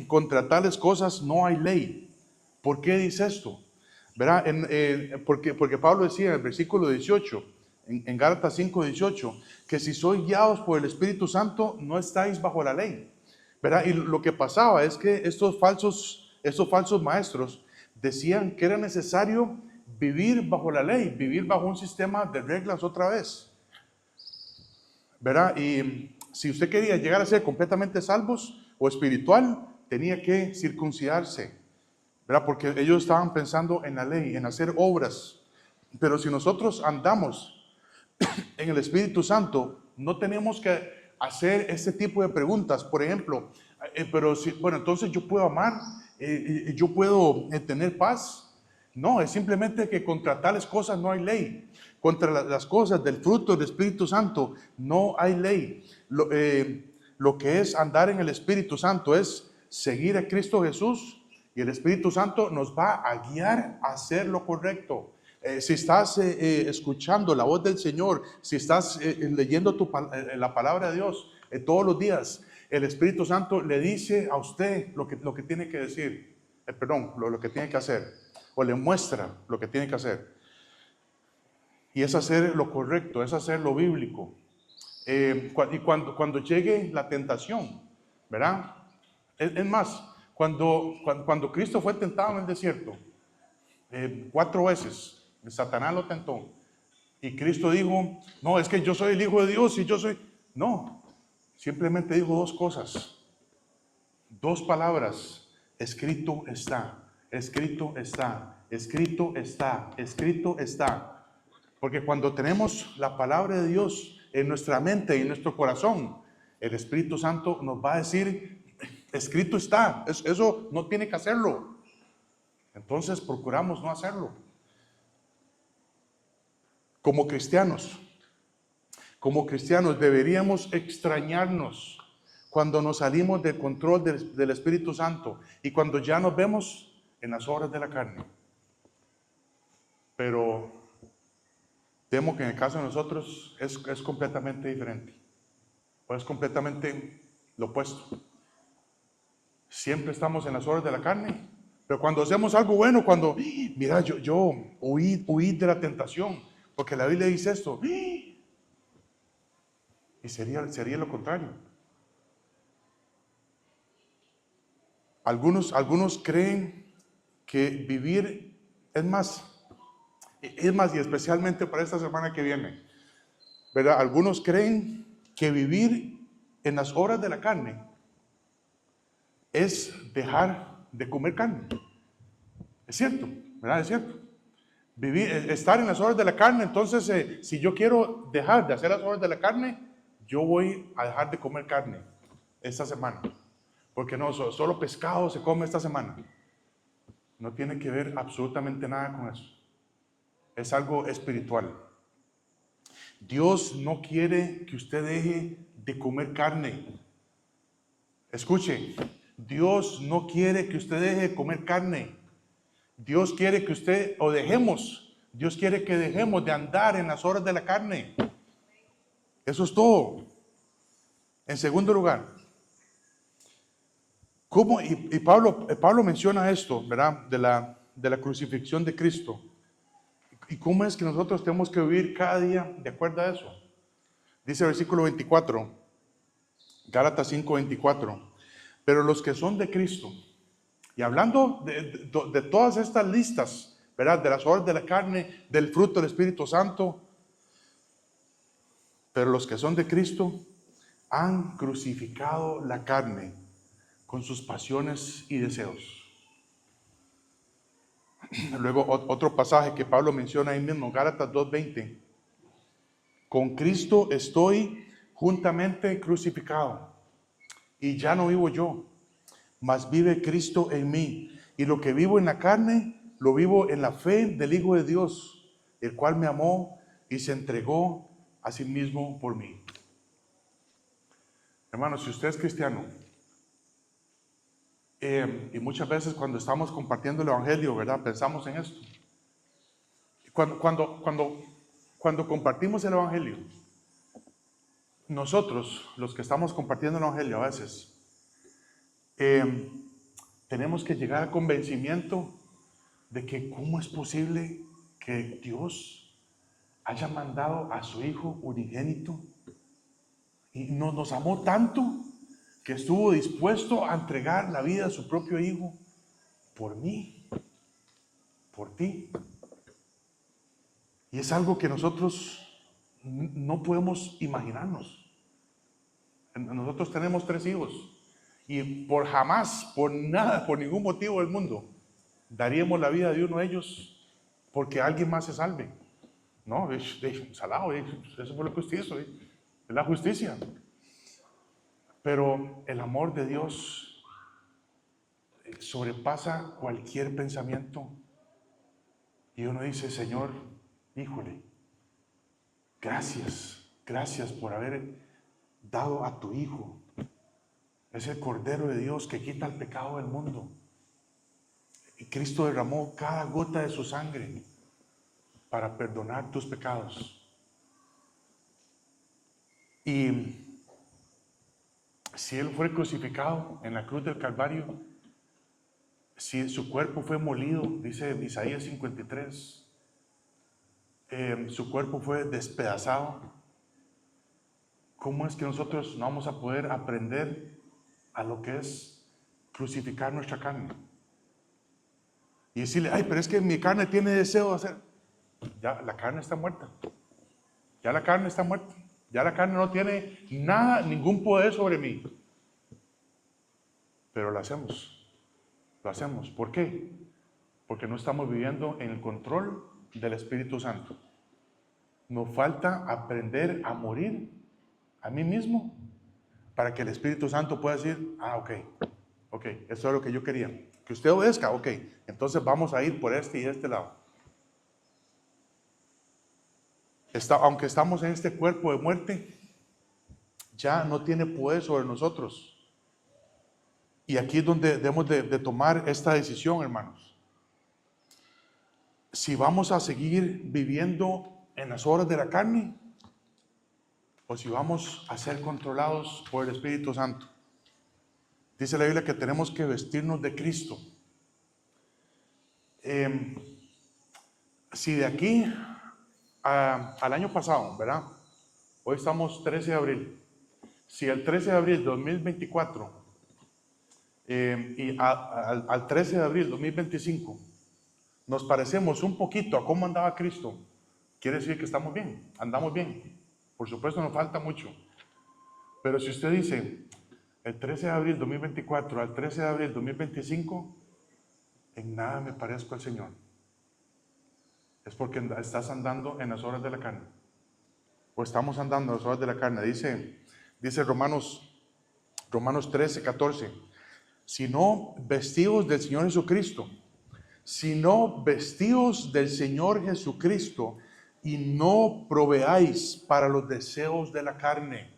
contra tales cosas no hay ley. ¿Por qué dice esto? ¿Verdad? Porque Pablo decía en el versículo 18, en Gálatas 5:18, que si sois guiados por el Espíritu Santo, no estáis bajo la ley. ¿Verdad? Y lo que pasaba es que estos falsos maestros decían que era necesario vivir bajo la ley, vivir bajo un sistema de reglas otra vez. ¿Verdad? Y si usted quería llegar a ser completamente salvos o espiritual, tenía que circuncidarse, ¿verdad? Porque ellos estaban pensando en la ley, en hacer obras. Pero si nosotros andamos en el Espíritu Santo, no tenemos que hacer este tipo de preguntas. Por ejemplo, entonces yo puedo amar, yo puedo tener paz. No, es simplemente que contra tales cosas no hay ley. Contra las cosas del fruto del Espíritu Santo no hay ley. Lo que es andar en el Espíritu Santo es seguir a Cristo Jesús, y el Espíritu Santo nos va a guiar a hacer lo correcto. Si estás escuchando la voz del Señor, si estás leyendo la palabra de Dios todos los días, el Espíritu Santo le dice a usted lo que tiene que decir, lo que tiene que hacer, o le muestra lo que tiene que hacer. Y es hacer lo correcto, es hacer lo bíblico. Y cuando llegue la tentación, ¿verdad? Es más, cuando Cristo fue tentado en el desierto, 4 veces, Satanás lo tentó. Y Cristo dijo, no, es que yo soy el Hijo de Dios y yo soy... No, simplemente dijo 2 cosas, 2 palabras: escrito está, escrito está, escrito está, escrito está. Porque cuando tenemos la palabra de Dios en nuestra mente y en nuestro corazón, el Espíritu Santo nos va a decir, escrito está, eso no tiene que hacerlo. Entonces procuramos no hacerlo. Como cristianos deberíamos extrañarnos cuando nos salimos del control del Espíritu Santo y cuando ya nos vemos en las obras de la carne. Pero temo que en el caso de nosotros es completamente diferente, o es completamente lo opuesto. Siempre estamos en las obras de la carne, pero cuando hacemos algo bueno, mira, yo huí de la tentación, porque la Biblia dice esto, y sería lo contrario. Algunos creen que vivir, es más, y especialmente para esta semana que viene, ¿verdad? Algunos creen que vivir en las obras de la carne es dejar de comer carne. Es cierto, ¿verdad? Es cierto. Estar en las obras de la carne, entonces si yo quiero dejar de hacer las obras de la carne, yo voy a dejar de comer carne esta semana. Porque no, solo pescado se come esta semana. No tiene que ver absolutamente nada con eso. Es algo espiritual. Dios no quiere que usted deje de comer carne. Escuche, Dios no quiere que usted deje de comer carne. Dios quiere que Dios quiere que dejemos de andar en las obras de la carne. Eso es todo. En segundo lugar, ¿cómo? Y Pablo menciona esto, ¿verdad? De la crucifixión de Cristo. ¿Y cómo es que nosotros tenemos que vivir cada día de acuerdo a eso? Dice el versículo 24, Gálatas 5:24. Pero los que son de Cristo, y hablando de todas estas listas, ¿verdad? De las obras de la carne, del fruto del Espíritu Santo, pero los que son de Cristo han crucificado la carne con sus pasiones y deseos. Luego otro pasaje que Pablo menciona ahí mismo, Gálatas 2:20. Con Cristo estoy juntamente crucificado, y ya no vivo yo, mas vive Cristo en mí. Y lo que vivo en la carne, lo vivo en la fe del Hijo de Dios, el cual me amó y se entregó a sí mismo por mí. Hermanos, si usted es cristiano, y muchas veces cuando estamos compartiendo el Evangelio, ¿verdad? Pensamos en esto. Cuando compartimos el Evangelio, nosotros, los que estamos compartiendo el Evangelio a veces, tenemos que llegar al convencimiento de que cómo es posible que Dios haya mandado a su Hijo unigénito y nos amó tanto que estuvo dispuesto a entregar la vida de su propio Hijo por mí, por ti. Y es algo que nosotros no podemos imaginarnos. Nosotros tenemos 3 hijos y por jamás, por nada, por ningún motivo del mundo, daríamos la vida de uno de ellos porque alguien más se salve. No, es salado, eso fue lo que usted hizo, es la justicia. Pero el amor de Dios sobrepasa cualquier pensamiento. Y uno dice, Señor, híjole, gracias por haber dado a tu Hijo. Es el Cordero de Dios que quita el pecado del mundo. Y Cristo derramó cada gota de su sangre para perdonar tus pecados. Y si Él fue crucificado en la cruz del Calvario, si su cuerpo fue molido, dice Isaías 53, su cuerpo fue despedazado, ¿cómo es que nosotros no vamos a poder aprender a lo que es crucificar nuestra carne? Y decirle, ay, pero es que mi carne tiene deseo de hacer. Ya la carne está muerta. Ya la carne está muerta. Ya la carne no tiene nada, ningún poder sobre mí. Pero lo hacemos. Lo hacemos. ¿Por qué? Porque no estamos viviendo en el control del Espíritu Santo. Nos falta aprender a morir a mí mismo para que el Espíritu Santo pueda decir, ok, eso es lo que yo quería. Que usted obedezca, ok, entonces vamos a ir por este y este lado. Aunque estamos en este cuerpo de muerte, ya no tiene poder sobre nosotros. Y aquí es donde debemos de tomar esta decisión, hermanos. Si vamos a seguir viviendo en las obras de la carne, o si vamos a ser controlados por el Espíritu Santo. Dice la Biblia que tenemos que vestirnos de Cristo. Si de aquí al año pasado, ¿verdad? Hoy estamos 13 de abril. Si el 13 de abril 2024 y al 13 de abril 2025 nos parecemos un poquito a cómo andaba Cristo, quiere decir que estamos bien, andamos bien. Por supuesto nos falta mucho. Pero si usted dice, el 13 de abril 2024 al 13 de abril 2025, en nada me parezco al Señor, es porque estás andando en las obras de la carne. O estamos andando en las obras de la carne. Dice Romanos 13, 14. Sino vestidos del Señor Jesucristo. Sino vestidos del Señor Jesucristo y no proveáis para los deseos de la carne.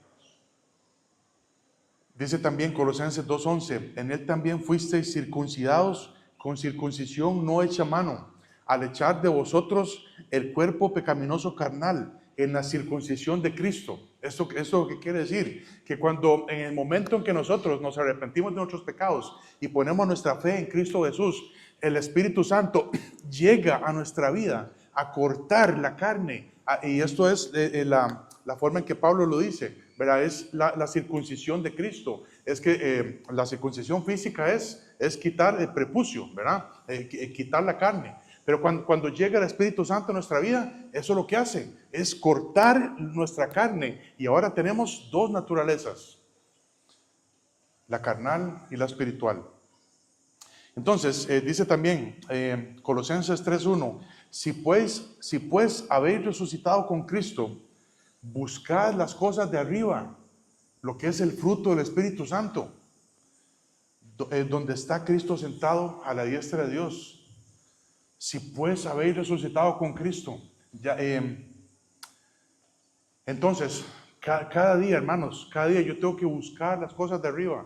Dice también Colosenses 2:11, en él también fuisteis circuncidados con circuncisión no hecha a mano, al echar de vosotros el cuerpo pecaminoso carnal en la circuncisión de Cristo. ¿Esto qué quiere decir? Que cuando en el momento en que nosotros nos arrepentimos de nuestros pecados y ponemos nuestra fe en Cristo Jesús, el Espíritu Santo llega a nuestra vida a cortar la carne. Y esto es la forma en que Pablo lo dice, ¿verdad? Es la circuncisión de Cristo. Es que la circuncisión física es quitar el prepucio, ¿verdad? Quitar la carne. Pero cuando llega el Espíritu Santo a nuestra vida, eso lo que hace es cortar nuestra carne. Y ahora tenemos 2 naturalezas, la carnal y la espiritual. Entonces, dice también Colosenses 3:1, si pues habéis resucitado con Cristo, buscad las cosas de arriba, lo que es el fruto del Espíritu Santo, donde está Cristo sentado a la diestra de Dios. Si pues habéis resucitado con Cristo, Ya, entonces, cada día, hermanos, cada día yo tengo que buscar las cosas de arriba.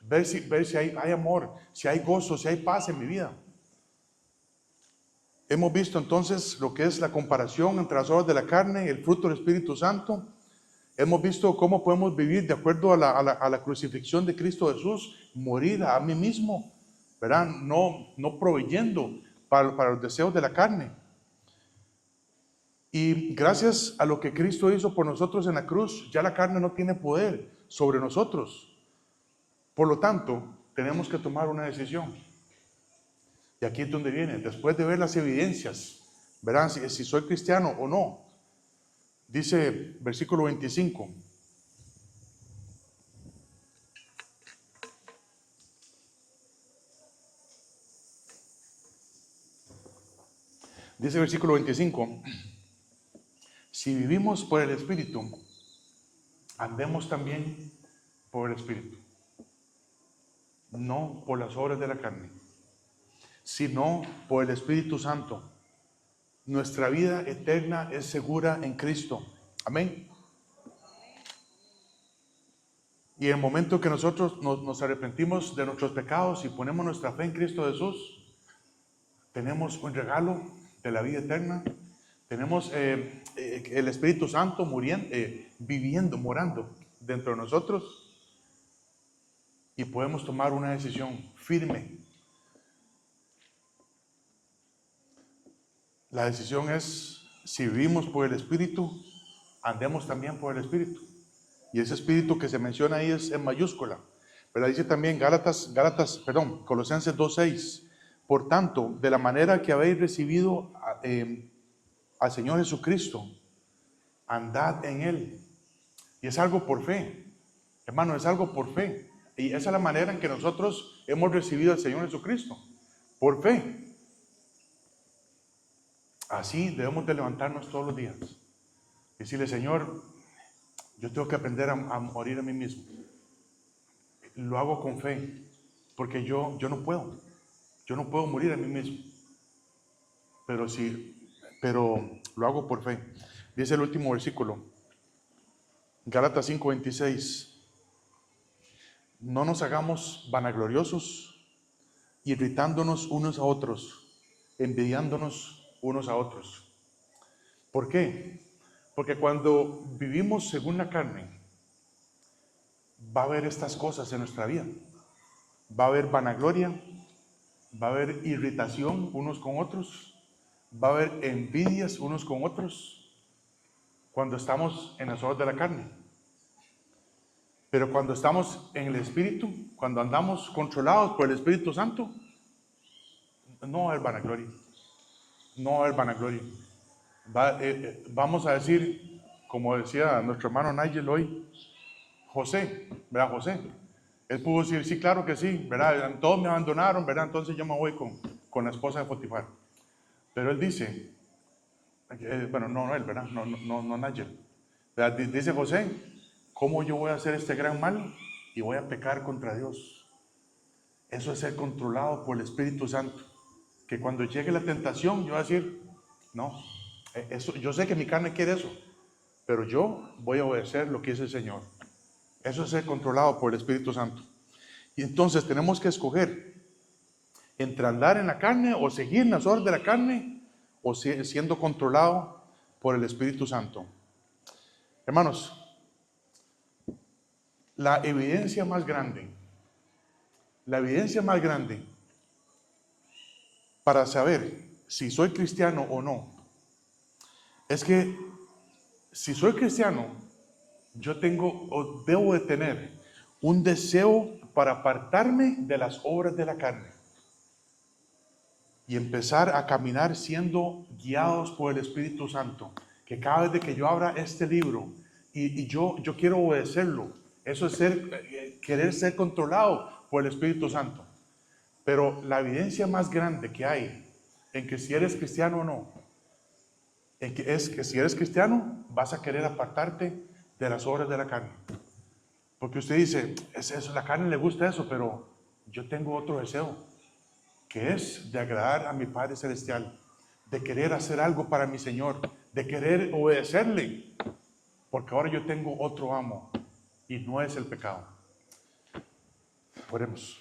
Ver si hay amor, si hay gozo, si hay paz en mi vida. Hemos visto entonces lo que es la comparación entre las obras de la carne y el fruto del Espíritu Santo. Hemos visto cómo podemos vivir de acuerdo a la crucifixión de Cristo Jesús, morir a mí mismo, ¿verdad? No proveyendo para los deseos de la carne. Y gracias a lo que Cristo hizo por nosotros en la cruz, ya la carne no tiene poder sobre nosotros. Por lo tanto, tenemos que tomar una decisión. Y aquí es donde viene, después de ver las evidencias, verán si soy cristiano o no. Dice versículo 25. Dice versículo 25. Si vivimos por el Espíritu, andemos también por el Espíritu. No por las obras de la carne, sino por el Espíritu Santo. Nuestra vida eterna es segura en Cristo. Amén. Y en el momento que nosotros nos arrepentimos de nuestros pecados y ponemos nuestra fe en Cristo Jesús, tenemos un regalo de la vida eterna. Tenemos el Espíritu Santo morando dentro de nosotros. Y podemos tomar una decisión firme. La decisión es, si vivimos por el Espíritu, andemos también por el Espíritu. Y ese Espíritu que se menciona ahí es en mayúscula. Pero dice también Colosenses 2:6. Por tanto, de la manera que habéis recibido al Señor Jesucristo, andad en Él. Y es algo por fe. Hermano, es algo por fe. Y esa es la manera en que nosotros hemos recibido al Señor Jesucristo. Por fe. Así debemos de levantarnos todos los días. Y decirle, Señor, yo tengo que aprender a morir a mí mismo. Lo hago con fe. Porque yo no puedo. Yo no puedo morir a mí mismo. Pero lo hago por fe. Dice el último versículo. Gálatas 5:26. No nos hagamos vanagloriosos, irritándonos unos a otros, envidiándonos unos a otros. ¿Por qué? Porque cuando vivimos según la carne, va a haber estas cosas en nuestra vida. Va a haber vanagloria, va a haber irritación unos con otros, va a haber envidias unos con otros, cuando estamos en las obras de la carne. Pero cuando estamos en el Espíritu, cuando andamos controlados por el Espíritu Santo, no va a haber vanagloria. No va a haber vanagloria. Vamos a decir, como decía nuestro hermano Nigel hoy, José, ¿verdad? José. Él pudo decir, sí, claro que sí, ¿verdad? Todos me abandonaron, ¿verdad? Entonces yo me voy con la esposa de Potifar. Pero él dice, bueno, no él, ¿verdad? No Nigel. ¿Verdad? Dice José, ¿cómo yo voy a hacer este gran mal y voy a pecar contra Dios? Eso es ser controlado por el Espíritu Santo. Que cuando llegue la tentación, yo voy a decir, no, yo sé que mi carne quiere eso, pero yo voy a obedecer lo que dice el Señor. Eso es ser controlado por el Espíritu Santo. Y entonces tenemos que escoger entre andar en la carne o seguir las obras de la carne o siendo controlado por el Espíritu Santo. Hermanos, la evidencia más grande para saber si soy cristiano o no, es que si soy cristiano, yo tengo o debo de tener un deseo para apartarme de las obras de la carne y empezar a caminar siendo guiados por el Espíritu Santo. Que cada vez que yo abra este libro y yo quiero obedecerlo, eso es querer ser controlado por el Espíritu Santo. Pero la evidencia más grande que hay en que si eres cristiano o no, es que si eres cristiano vas a querer apartarte de las obras de la carne. Porque usted dice, la carne le gusta eso, pero yo tengo otro deseo, que es de agradar a mi Padre Celestial, de querer hacer algo para mi Señor, de querer obedecerle, porque ahora yo tengo otro amo y no es el pecado. Oremos.